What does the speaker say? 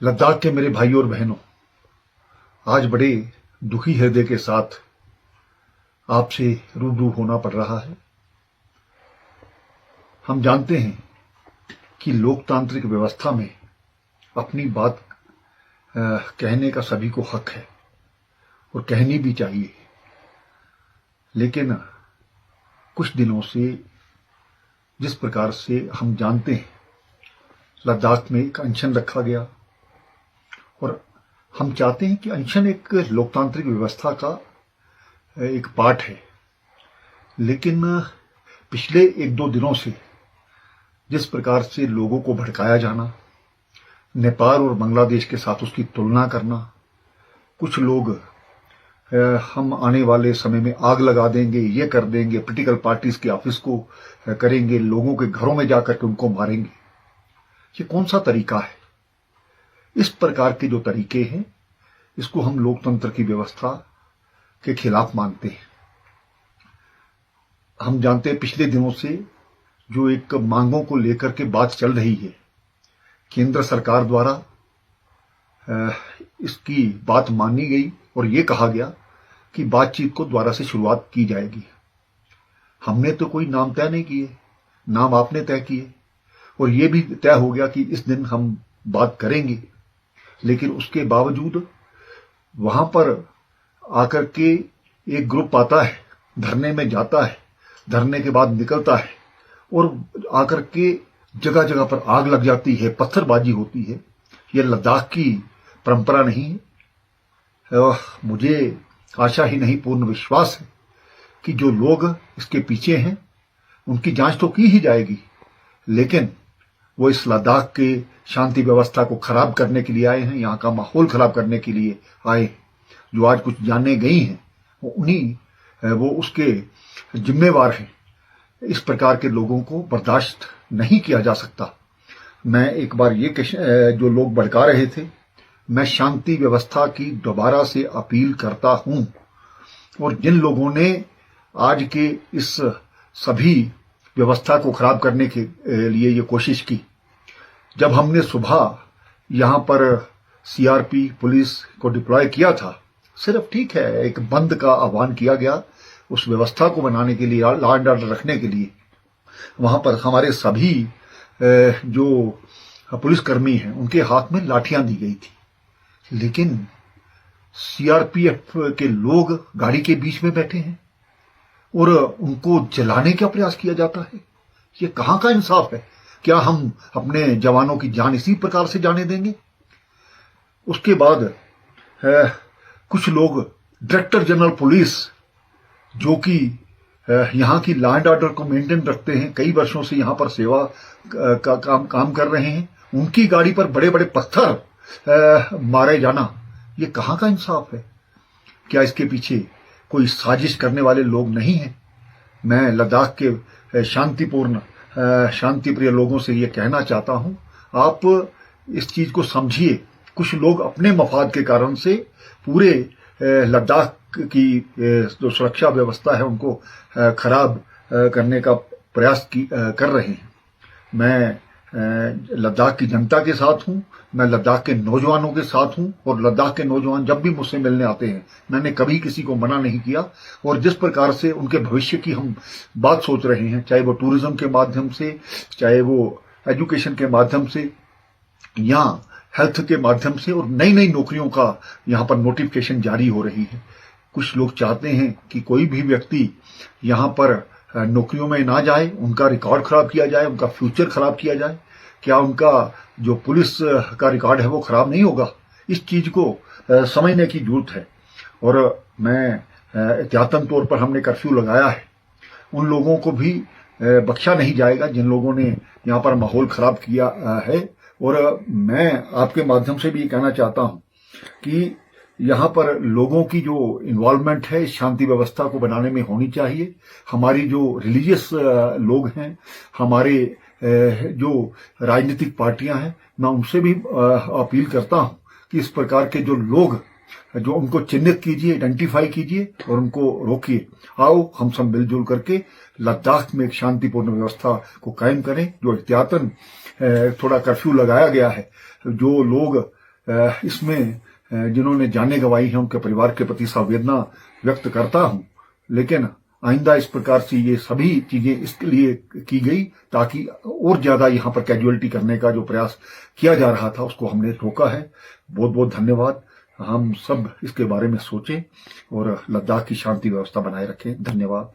लद्दाख के मेरे भाइयों और बहनों, आज बड़े दुखी हृदय के साथ आपसे रूबरू होना पड़ रहा है। हम जानते हैं कि लोकतांत्रिक व्यवस्था में अपनी बात कहने का सभी को हक है और कहनी भी चाहिए, लेकिन कुछ दिनों से जिस प्रकार से हम जानते हैं लद्दाख में एक अनशन रखा गया और हम चाहते हैं कि अनशन एक लोकतांत्रिक व्यवस्था का एक पार्ट है, लेकिन पिछले एक दो दिनों से जिस प्रकार से लोगों को भड़काया जाना, नेपाल और बांग्लादेश के साथ उसकी तुलना करना, कुछ लोग हम आने वाले समय में आग लगा देंगे, ये कर देंगे, पॉलिटिकल पार्टीज के ऑफिस को करेंगे, लोगों के घरों में जाकर के उनको मारेंगे, ये कौन सा तरीका है? इस प्रकार के जो तरीके हैं इसको हम लोकतंत्र की व्यवस्था के खिलाफ मानते हैं। हम जानते हैं पिछले दिनों से जो एक मांगों को लेकर के बात चल रही है, केंद्र सरकार द्वारा इसकी बात मानी गई और ये कहा गया कि बातचीत को दोबारा से शुरुआत की जाएगी। हमने तो कोई नाम तय नहीं किए, नाम आपने तय किए और ये भी तय हो गया कि इस दिन हम बात करेंगे, लेकिन उसके बावजूद वहां पर आकर के एक ग्रुप आता है, धरने में जाता है, धरने के बाद निकलता है और आकर के जगह जगह पर आग लग जाती है, पत्थरबाजी होती है। यह लद्दाख की परंपरा नहीं है। मुझे आशा ही नहीं पूर्ण विश्वास है कि जो लोग इसके पीछे हैं उनकी जांच तो की ही जाएगी, लेकिन वो इस लद्दाख के शांति व्यवस्था को खराब करने के लिए आए हैं, यहाँ का माहौल खराब करने के लिए आए। जो आज कुछ जानने गई हैं वो उसके जिम्मेवार हैं। इस प्रकार के लोगों को बर्दाश्त नहीं किया जा सकता। मैं एक बार ये जो लोग भड़का रहे थे, मैं शांति व्यवस्था की दोबारा से अपील करता हूं और जिन लोगों ने आज के इस सभी व्यवस्था को खराब करने के लिए ये कोशिश की, जब हमने सुबह यहां पर सीआरपी पुलिस को डिप्लॉय किया था, सिर्फ ठीक है एक बंद का आह्वान किया गया उस व्यवस्था को बनाने के लिए, लॉ एंड ऑर्डर रखने के लिए। वहां पर हमारे सभी जो पुलिसकर्मी हैं उनके हाथ में लाठियां दी गई थी, लेकिन सीआरपीएफ के लोग गाड़ी के बीच में बैठे हैं और उनको जलाने का प्रयास किया जाता है। ये कहां का इंसाफ है? क्या हम अपने जवानों की जान इसी प्रकार से जाने देंगे? उसके बाद कुछ लोग डायरेक्टर जनरल पुलिस जो कि यहाँ की लॉ एंड ऑर्डर को मेंटेन रखते हैं, कई वर्षों से यहाँ पर सेवा का काम कर रहे हैं, उनकी गाड़ी पर बड़े बड़े पत्थर मारे जाना, ये कहां का इंसाफ है? क्या इसके पीछे कोई साजिश करने वाले लोग नहीं हैं? मैं लद्दाख के शांतिपूर्ण शांतिप्रिय लोगों से ये कहना चाहता हूं, आप इस चीज को समझिए। कुछ लोग अपने मफाद के कारण से पूरे लद्दाख की जो सुरक्षा व्यवस्था है उनको खराब करने का प्रयास कर रहे हैं। मैं लद्दाख की जनता के साथ हूं, मैं लद्दाख के नौजवानों के साथ हूं और लद्दाख के नौजवान जब भी मुझसे मिलने आते हैं मैंने कभी किसी को मना नहीं किया। और जिस प्रकार से उनके भविष्य की हम बात सोच रहे हैं, चाहे वो टूरिज्म के माध्यम से, चाहे वो एजुकेशन के माध्यम से या हेल्थ के माध्यम से, और नई नई नौकरियों का यहाँ पर नोटिफिकेशन जारी हो रही है। कुछ लोग चाहते हैं कि कोई भी व्यक्ति यहाँ पर नौकरियों में ना जाए, उनका रिकॉर्ड खराब किया जाए, उनका फ्यूचर खराब किया जाए। क्या उनका जो पुलिस का रिकॉर्ड है वो खराब नहीं होगा? इस चीज को समझने की जरूरत है। और मैं एहतियातन तौर पर हमने कर्फ्यू लगाया है, उन लोगों को भी बख्शा नहीं जाएगा जिन लोगों ने यहाँ पर माहौल खराब किया है। और मैं आपके माध्यम से भी ये कहना चाहता हूं कि यहाँ पर लोगों की जो इन्वॉल्वमेंट है शांति व्यवस्था को बनाने में होनी चाहिए। हमारी जो रिलीजियस लोग हैं, हमारे जो राजनीतिक पार्टियां हैं, मैं उनसे भी अपील करता हूं कि इस प्रकार के जो लोग जो उनको चिन्हित कीजिए, आइडेंटिफाई कीजिए और उनको रोकिए। आओ हम सब मिलजुल करके लद्दाख में एक शांतिपूर्ण व्यवस्था को कायम करें जो एहतियातन थोड़ा कर्फ्यू लगाया गया है। जो लोग इसमें जिन्होंने जानें गंवाई हैं उनके परिवार के प्रति संवेदना व्यक्त करता हूं, लेकिन आइंदा इस प्रकार से ये सभी चीजें इसके लिए की गई ताकि और ज्यादा यहाँ पर कैजुअलिटी करने का जो प्रयास किया जा रहा था उसको हमने रोका है। बहुत बहुत धन्यवाद। हम सब इसके बारे में सोचें और लद्दाख की शांति व्यवस्था बनाए रखें। धन्यवाद।